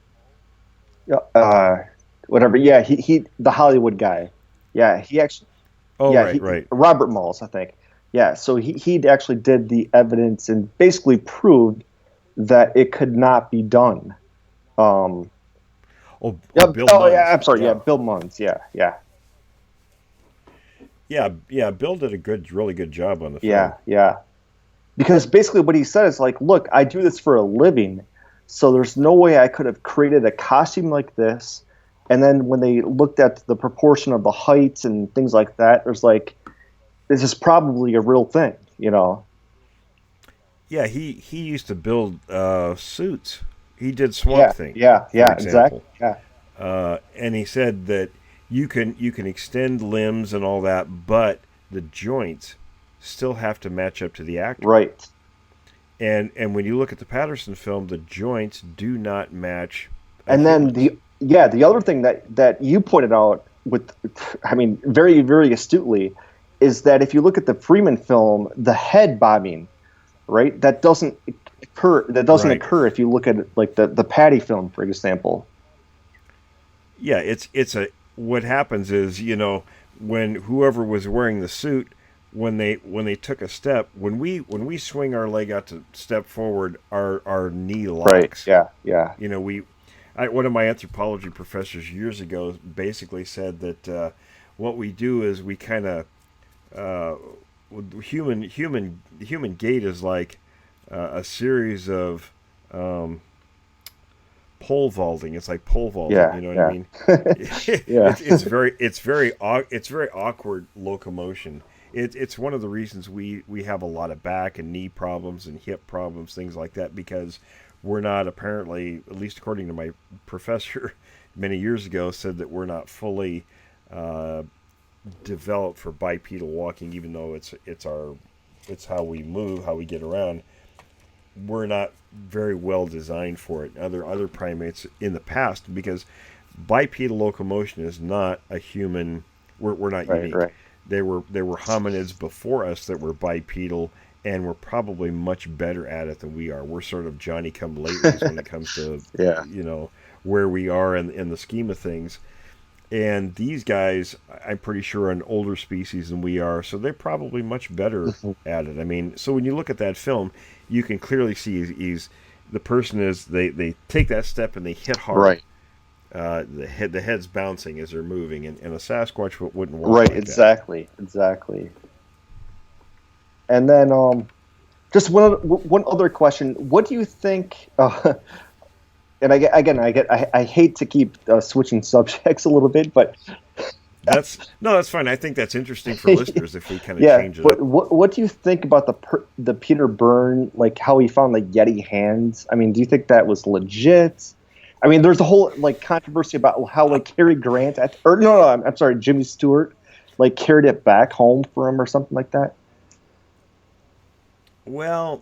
whatever. Yeah, he the Hollywood guy. Yeah, he actually. Oh, Yeah, right, right. Robert Malls, I think. Yeah, so he actually did the evidence and basically proved that it could not be done. Um, Oh, Bill oh yeah, Munns. I'm sorry. Yeah, Yeah. Bill Munns. Yeah, yeah, Yeah. Bill did really good job on the film. yeah, yeah. Because basically what he said is like, look, I do this for a living, so there's no way I could have created a costume like this. And then when they looked at the proportion of the heights and things like that, there's like, this is probably a real thing, you know? Yeah, he used to build suits. He did Swamp Yeah, Thing, yeah, for yeah, exactly. example. Yeah, And he said that you can extend limbs and all that, but the joints still have to match up to the actor. right. And when you look at the Patterson film, the joints do not match a And then human's. the other thing that you pointed out with, I mean, very very astutely, is that if you look at the Freeman film, the head bobbing, right, that doesn't occur. That doesn't Right. occur if you look at like the Patty film, for example. Yeah, it's a what happens is, when whoever was wearing the suit, when they took a step, when we swing our leg out to step forward, our knee Right. locks. Yeah. Yeah. One of my anthropology professors years ago basically said that what we do is we kind of human gait is like a series of pole vaulting. It's like pole vaulting. Yeah. You know what I Yeah. mean? Yeah. It's very awkward locomotion. It's one of the reasons we have a lot of back and knee problems and hip problems, things like that, because we're not, apparently, at least according to my professor many years ago, said that we're not fully developed for bipedal walking, even though it's how we move, how we get around. We're not very well designed for it. Other primates in the past, because bipedal locomotion is not a human. We're not Right. unique. Right. There were hominids before us that were bipedal, and were probably much better at it than we are. We're sort of Johnny come latelys when it comes to Yeah. where we are in the scheme of things. And these guys, I'm pretty sure, are an older species than we are, so they're probably much better at it. I mean, so when you look at that film, you can clearly see the person is they take that step and they hit hard. Right. The head's bouncing as they're moving, and a Sasquatch wouldn't work Right. like Exactly. Exactly. And then just one other question. What do you think? And I hate to keep switching subjects a little bit, but That's fine. I think that's interesting for listeners if we kind of yeah. change it But up. what do you think about the Peter Byrne, like how he found the Yeti hands? I mean, do you think that was legit? I mean, there's a whole like controversy about how like Cary Grant or no, I'm sorry, Jimmy Stewart like carried it back home for him or something like that. Well,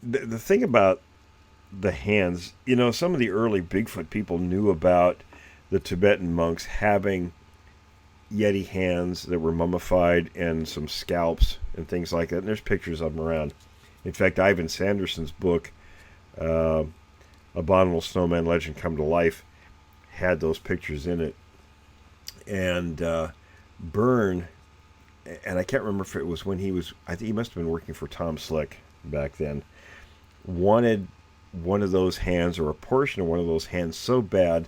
the thing about the hands, some of the early Bigfoot people knew about the Tibetan monks having Yeti hands that were mummified and some scalps and things like that. And there's pictures of them around. In fact, Ivan Sanderson's book, Abominable Snowman Legend Come to Life, had those pictures in it. And Byrne, and I can't remember if it was when I think he must have been working for Tom Slick back then, wanted one of those hands or a portion of one of those hands so bad,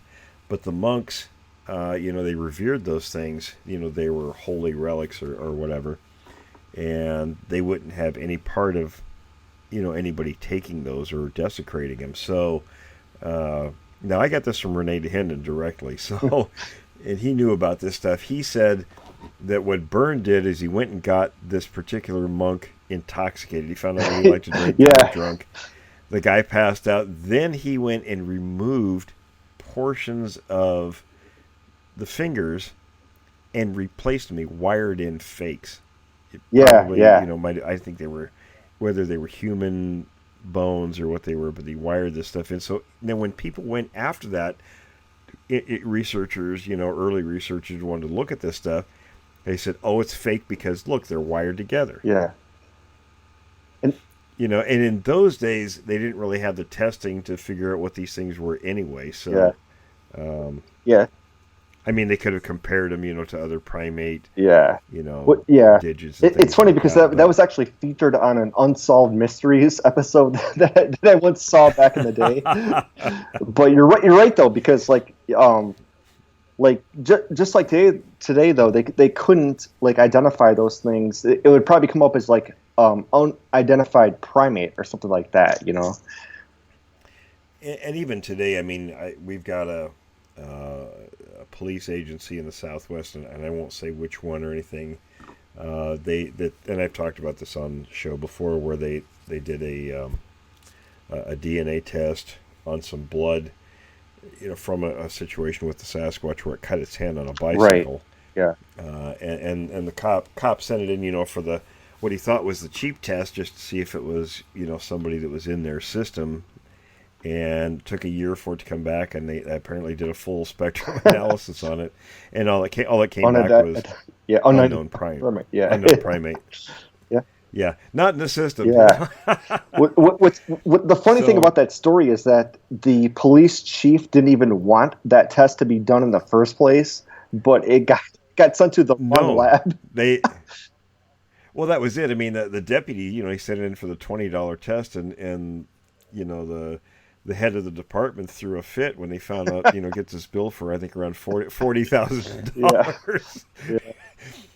but the monks, they revered those things. They were holy relics or whatever, and they wouldn't have any part of, anybody taking those or desecrating them. So now I got this from Renee DeHenden directly. So, and he knew about this stuff. He said that what Byrne did is he went and got this particular monk intoxicated. He found out he liked to drink, Yeah. got drunk. The guy passed out. Then he went and removed portions of the fingers and replaced them. He wired in fakes. Yeah, yeah. I think they were, whether they were human bones or what they were, but he wired this stuff in. So then when people went after that, researchers, early researchers wanted to look at this stuff, they said, oh, it's fake because, look, they're wired together. Yeah. And And in those days, they didn't really have the testing to figure out what these things were anyway. So, yeah. I mean, they could have compared them, to other primate, Yeah. Yeah. digits. It's funny because that was actually featured on an Unsolved Mysteries episode that I once saw back in the day. But you're right. You're right though, because just like today though, they couldn't identify those things. It would probably come up as unidentified primate or something like that. And even today, I mean, we've got a police agency in the Southwest, and I won't say which one or anything. And I've talked about this on the show before, where they did a DNA test on some blood, from a situation with the Sasquatch where it cut its hand on a bicycle. Right. Yeah. And the cop sent it in, for what he thought was the cheap test, just to see if it was, somebody that was in their system. And took a year for it to come back, and they apparently did a full spectrum analysis on it, and all that came back was unknown primate. Yeah, unknown primate. Yeah, not in the system. Yeah. what the funny thing about that story is that the police chief didn't even want that test to be done in the first place, but it got sent to the wrong lab. Well, that was it. I mean, the deputy, he sent it in for the $20 test, and the head of the department threw a fit when they found out, gets this bill for, I think, around $40,000.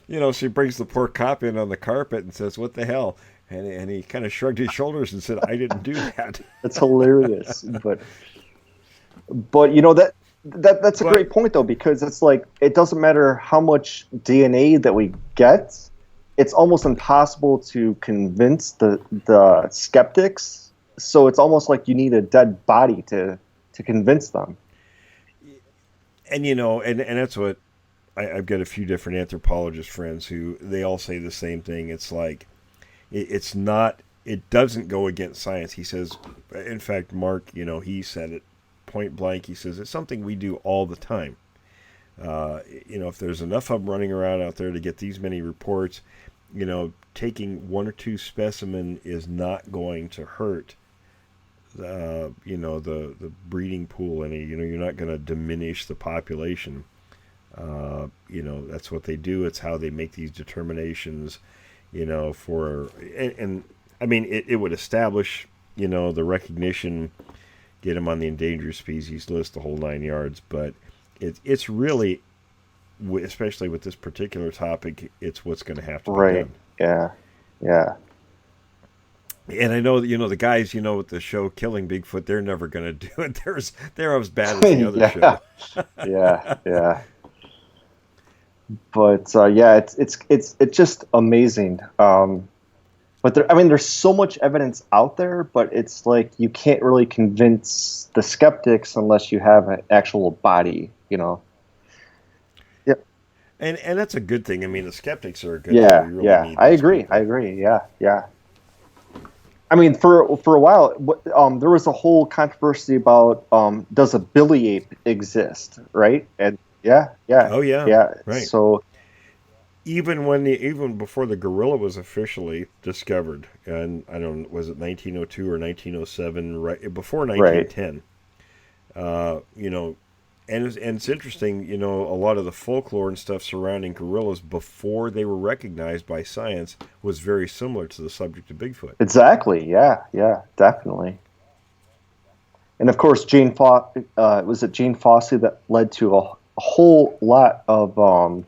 Yeah. She brings the poor cop in on the carpet and says, "What the hell?" And he kind of shrugged his shoulders and said, "I didn't do that." That's hilarious. But that's a great point, though, because it's it doesn't matter how much DNA that we get. It's almost impossible to convince the skeptics. So it's almost like you need a dead body to convince them. And and that's what I've got a few different anthropologist friends who they all say the same thing. It's like it doesn't go against science. He says, in fact, Mark, he said it point blank. He says it's something we do all the time. If there's enough of them running around out there to get these many reports, taking one or two specimen is not going to hurt. The breeding pool any. You're not going to diminish the population. That's what they do. It's how they make these determinations. And I mean it would establish the recognition, get them on the endangered species list, the whole 9 yards. But it's really, especially with this particular topic, it's what's going to have to be done. Yeah. And I know that the guys with the show Killing Bigfoot, they're never going to do it. They're as bad as the other show. Yeah. But it's just amazing. But there's so much evidence out there, but it's you can't really convince the skeptics unless you have an actual body. Yep. And that's a good thing. I mean, the skeptics are a good. Really I agree. People. I agree. Yeah. I mean, for a while, there was a whole controversy about does a billy ape exist, right? And yeah. Oh yeah. Right. So even before the gorilla was officially discovered, and I don't know, was it 1902 or 1907? Right before 1910. Right. And it's interesting, a lot of the folklore and stuff surrounding gorillas before they were recognized by science was very similar to the subject of Bigfoot. Exactly. Yeah, definitely. And of course, was it Jane Fossey that led to a whole lot of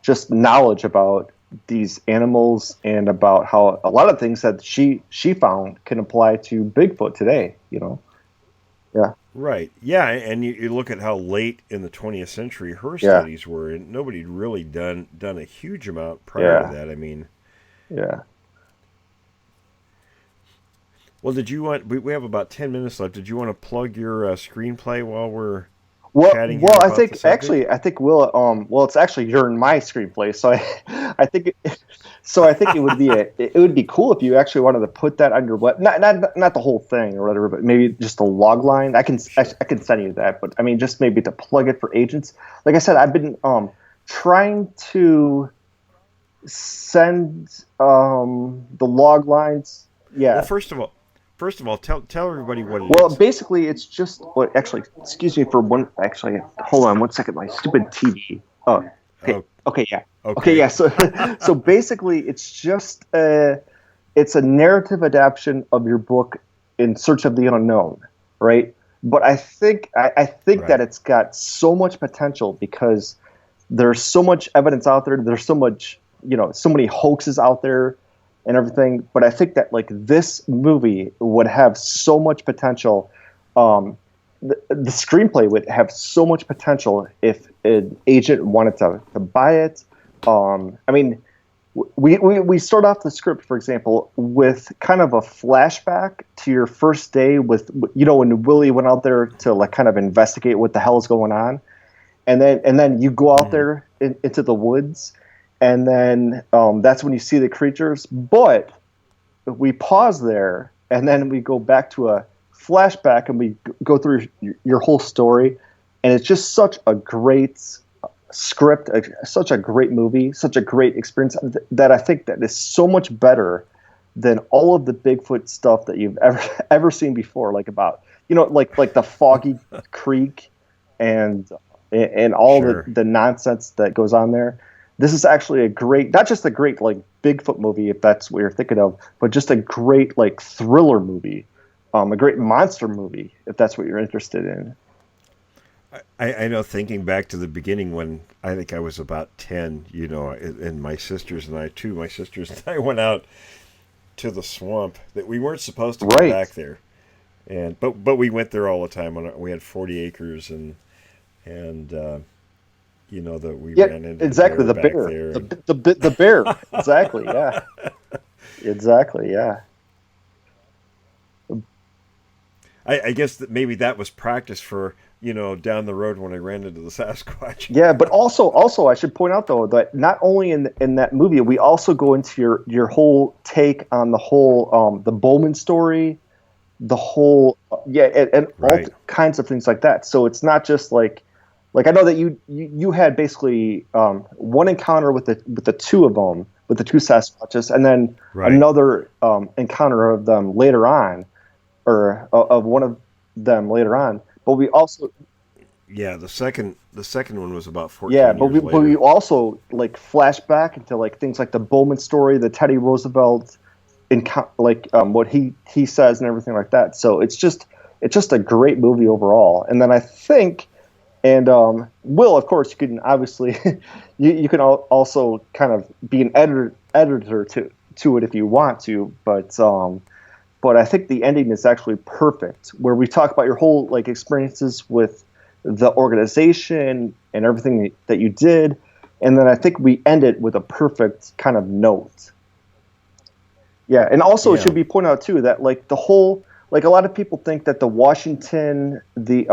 just knowledge about these animals and about how a lot of things that she found can apply to Bigfoot today. Yeah. Right. Yeah, and you look at how late in the 20th century her studies were, and nobody had really done a huge amount prior to that. I mean, yeah. Well, did you want? We have about 10 minutes left. Did you want to plug your screenplay while we're chatting? Well, I think we'll. Well, it's actually you're in my screenplay, so I think. So I think it would be cool if you actually wanted to put that on your web, not the whole thing or whatever, but maybe just a log line. I can send you that, but I mean just maybe to plug it for agents. Like I said, I've been trying to send the log lines. Yeah. Well, first of first of all, tell everybody what it Well, is. basically, it's just. Well, actually, excuse me for one. Actually, hold on one second. My stupid TV. Oh, okay. Oh, Okay, yeah. Okay, okay. yeah. So, so basically, it's just it's a narrative adaptation of your book In Search of the Unknown, right? But I think that Right. it's got so much potential because there's so much evidence out there. There's so much, so many hoaxes out there and everything. But I think that like this movie would have so much potential. The screenplay would have so much potential if an agent wanted to buy it. I mean, we start off the script, for example, with kind of a flashback to your first day with, when Willie went out there to like kind of investigate what the hell is going on. And then you go out Mhm. there into the woods, and then that's when you see the creatures. But we pause there, and then we go back to a flashback, and we go through your whole story, and it's just such a great script, such a great movie, such a great experience that I think that is so much better than all of the Bigfoot stuff that you've ever seen before, like about like the Foggy Creek and all Sure. the nonsense that goes on there. This is actually a great, not just a great like Bigfoot movie if that's what you're thinking of, but just a great like thriller movie, a great monster movie if that's what you're interested in. I know, thinking back to the beginning when I think I was about 10, and my sisters and I too, my sisters and I went out to the swamp that we weren't supposed to go Right. back there. But we went there all the time. We had 40 acres, and that we Yeah, ran into the exactly. bear The back bear, there. the bear. Exactly. Yeah. Exactly. Yeah. I guess that maybe that was practice for, down the road when I ran into the Sasquatch. Yeah, but also, I should point out though that not only in that movie, we also go into your whole take on the whole the Bowman story, the whole and all Right. kinds of things like that. So it's not just like I know that you had basically one encounter with the two of them, with the two Sasquatches, and then Right. another encounter of them later on, or of one of them later on. But we also Yeah, the second one was about Yeah, 14 but years we later. also like flash back into like things like the Bowman story, the Teddy Roosevelt, like what he says and everything like that. So it's just a great movie overall. And then I think, and Will, of course, you can obviously you can also kind of be an editor to it if you want to, but I think the ending is actually perfect, where we talk about your whole like experiences with the organization and everything that you did, and then I think we end it with a perfect kind of note. Yeah, and also it Yeah. should be pointed out too that like the whole, like a lot of people think that the Washington the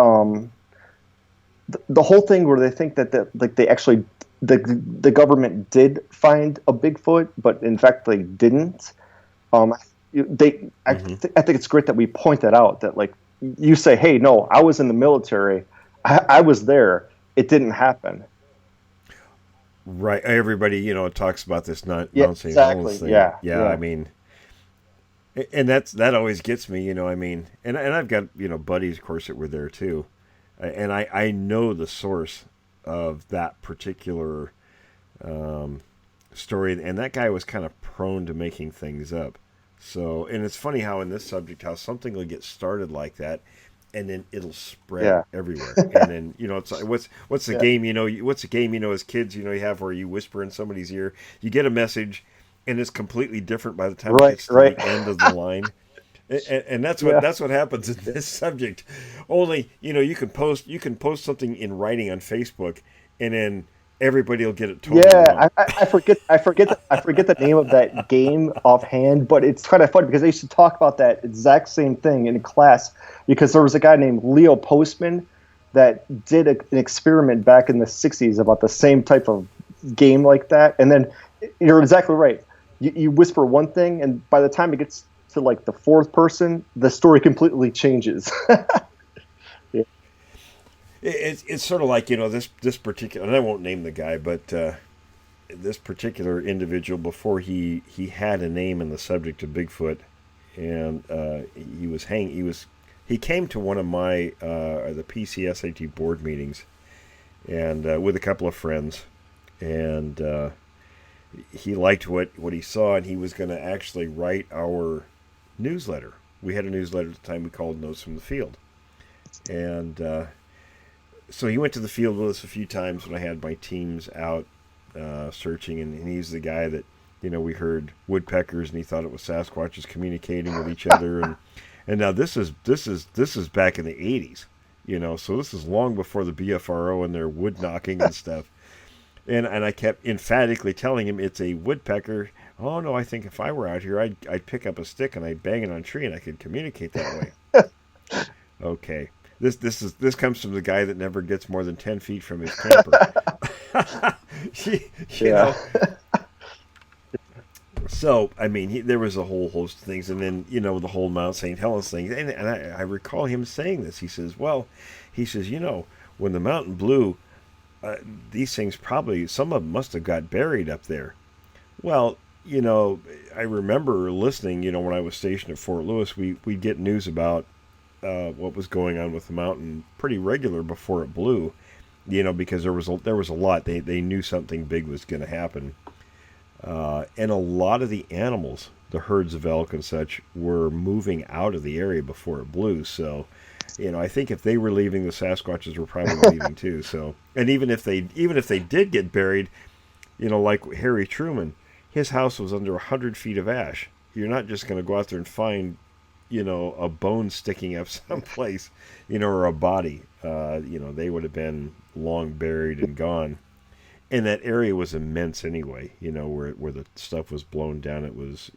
whole thing where they think that like they actually the government did find a Bigfoot, but in fact they didn't. Um, Hmm. I think it's great that we point that out. That like you say, hey, no, I was in the military, I was there. It didn't happen. Right. Everybody, talks about this Yeah, Mount St. Helens exactly. thing. Yeah, Yeah, I yeah, mean, and that always gets me. I mean, and I've got buddies, of course, that were there too, and I know the source of that particular story, and that guy was kind of prone to making things up. So, and it's funny how in this subject, how something will get started like that, and then it'll spread yeah, everywhere. And then it's like what's the yeah. game what's the game as kids you have where you whisper in somebody's ear, you get a message, and it's completely different by the time it Right, gets to right. the end of the line. And that's what Yeah, happens in this subject. Only you can post something in writing on Facebook, and then everybody will get it totally yeah. wrong. I forget the name of that game offhand, but it's kind of fun because I used to talk about that exact same thing in class because there was a guy named Leo Postman that did an experiment back in the '60s about the same type of game like that, and then you're exactly right. You whisper one thing, and by the time it gets to like the fourth person, the story completely changes. Yeah. It's sort of like this particular, and I won't name the guy, but this particular individual, before he had a name in the subject of Bigfoot, and he came to one of my the PCSAT board meetings, and with a couple of friends, and he liked what he saw, and he was going to actually write our newsletter. We had a newsletter at the time we called Notes from the Field, and so he went to the field with us a few times when I had my teams out searching, and he's the guy that, we heard woodpeckers, and he thought it was Sasquatches communicating with each other, and now this is back in the 80s, so this is long before the BFRO and their wood knocking and stuff, and I kept emphatically telling him it's a woodpecker. Oh no, I think if I were out here, I'd pick up a stick and I'd bang it on a tree and I could communicate that way. Okay. This comes from the guy that never gets more than 10 feet from his camper. you know. So, I mean, there was a whole host of things. And then, the whole Mount St. Helens thing. And I recall him saying this. He says, when the mountain blew, these things probably, some of them must have got buried up there. Well, I remember listening, when I was stationed at Fort Lewis, we'd get news about what was going on with the mountain pretty regular before it blew, because there was a lot. They knew something big was going to happen, and a lot of the animals, the herds of elk and such, were moving out of the area before it blew. So, I think if they were leaving, the Sasquatches were probably leaving too. So, and even if they did get buried, like Harry Truman, his house was under 100 feet of ash. You're not just going to go out there and find a bone sticking up someplace, or a body. They would have been long buried and gone. And that area was immense anyway, where the stuff was blown down. It was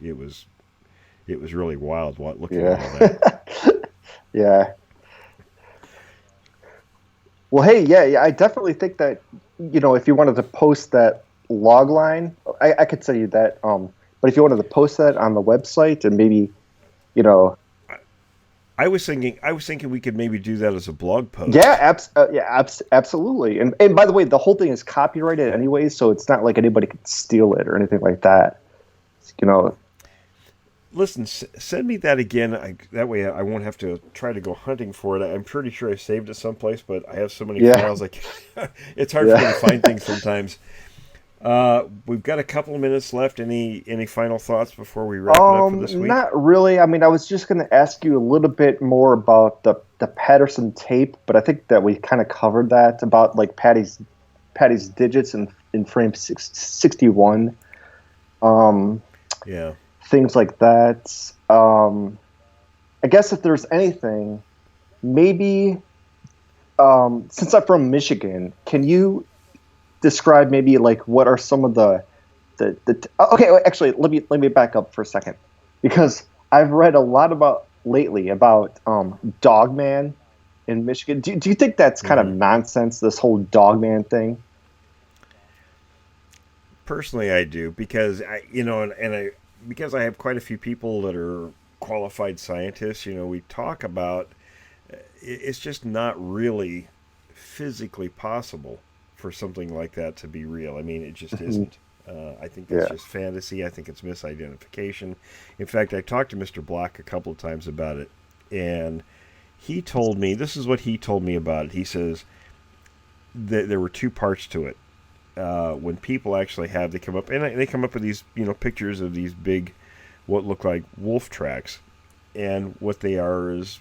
really wild looking at all that. Yeah. Well, hey, yeah, I definitely think that, if you wanted to post that log line, I could send you that. But if you wanted to post that on the website and maybe, I was thinking we could maybe do that as a blog post. Yeah, absolutely. And by the way, the whole thing is copyrighted anyway, so it's not like anybody could steal it or anything like that. Listen, send me that again. That way I won't have to try to go hunting for it. I'm pretty sure I saved it someplace, but I have so many files. It's hard for me to find things sometimes. We've got a couple of minutes left. Any final thoughts before we wrap it up for this week? Not really. I mean, I was just going to ask you a little bit more about the Patterson tape, but I think that we kind of covered that about like Patty's digits in frame 61. Yeah. Things like that. I guess if there's anything, maybe since I'm from Michigan, can you describe maybe like what are some of the okay, actually let me back up for a second, because I've read a lot about Dogman in Michigan. Do you think that's kind of nonsense, this whole Dogman thing? Personally, I do, because because I have quite a few people that are qualified scientists. We talk about it's just not really physically possible for something like that to be real. I mean, it just isn't. I think it's just fantasy. I think it's misidentification. In fact, I talked to Mr. Black a couple of times about it, and he told me, this is what he told me about it. He says that there were two parts to it. When people actually they come up with these, pictures of these big, what look like wolf tracks, and what they are is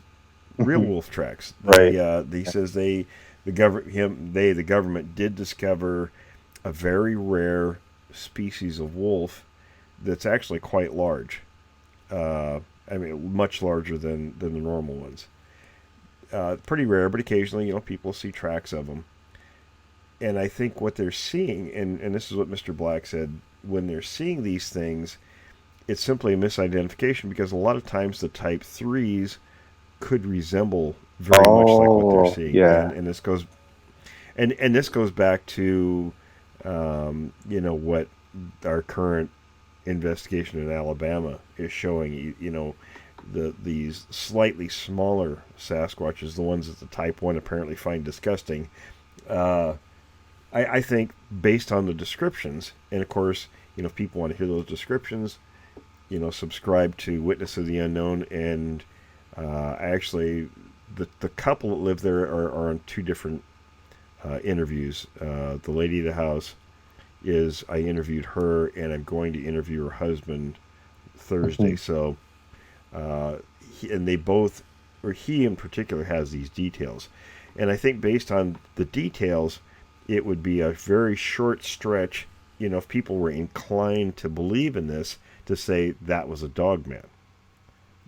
real wolf tracks. Right. He says the government did discover a very rare species of wolf that's actually quite large. I mean, much larger than the normal ones. Pretty rare, but occasionally, people see tracks of them. And I think what they're seeing, and this is what Mr. Black said, when they're seeing these things, it's simply a misidentification, because a lot of times the type 3s could resemble very much like what they're seeing. Yeah. And this goes back to what our current investigation in Alabama is showing. These slightly smaller Sasquatches, the ones that the type 1 apparently find disgusting. I think based on the descriptions, and of course, if people want to hear those descriptions, subscribe to Witness of the Unknown, and actually, the couple that live there are on two different interviews. The lady of the house I interviewed her, and I'm going to interview her husband Thursday. So, he in particular has these details, and I think based on the details, it would be a very short stretch, if people were inclined to believe in this, to say that was a dog man,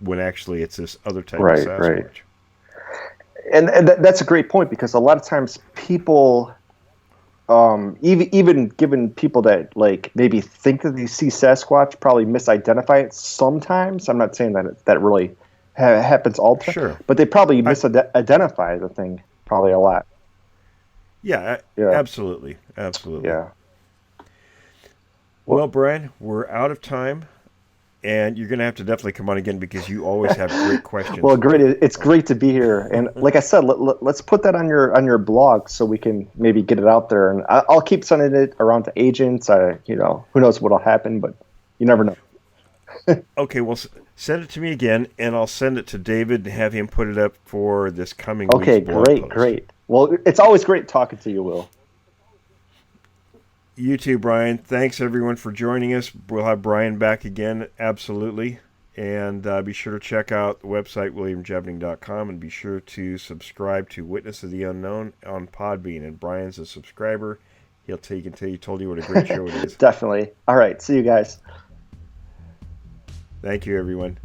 when actually it's this other type of Sasquatch. Right. And that's a great point, because a lot of times people, even given people that like maybe think that they see Sasquatch, probably misidentify it sometimes. I'm not saying that really happens all the time, sure, but they probably misidentify the thing probably a lot. Yeah, absolutely. Yeah. Well, Brian, we're out of time. And you're going to have to definitely come on again, because you always have great questions. Well, great. It's great to be here. And like I said, let's put that on your blog so we can maybe get it out there. And I'll keep sending it around to agents. Who knows what'll happen, but you never know. Okay, well, send it to me again, and I'll send it to David and have him put it up for this coming week's blog post. Great. Well, it's always great talking to you, Will. You too, Brian. Thanks, everyone, for joining us. We'll have Brian back again, absolutely. And be sure to check out the website, williamjevning.com, and be sure to subscribe to Witness of the Unknown on Podbean. And Brian's a subscriber. He can tell you what a great show it is. Definitely. All right. See you guys. Thank you, everyone.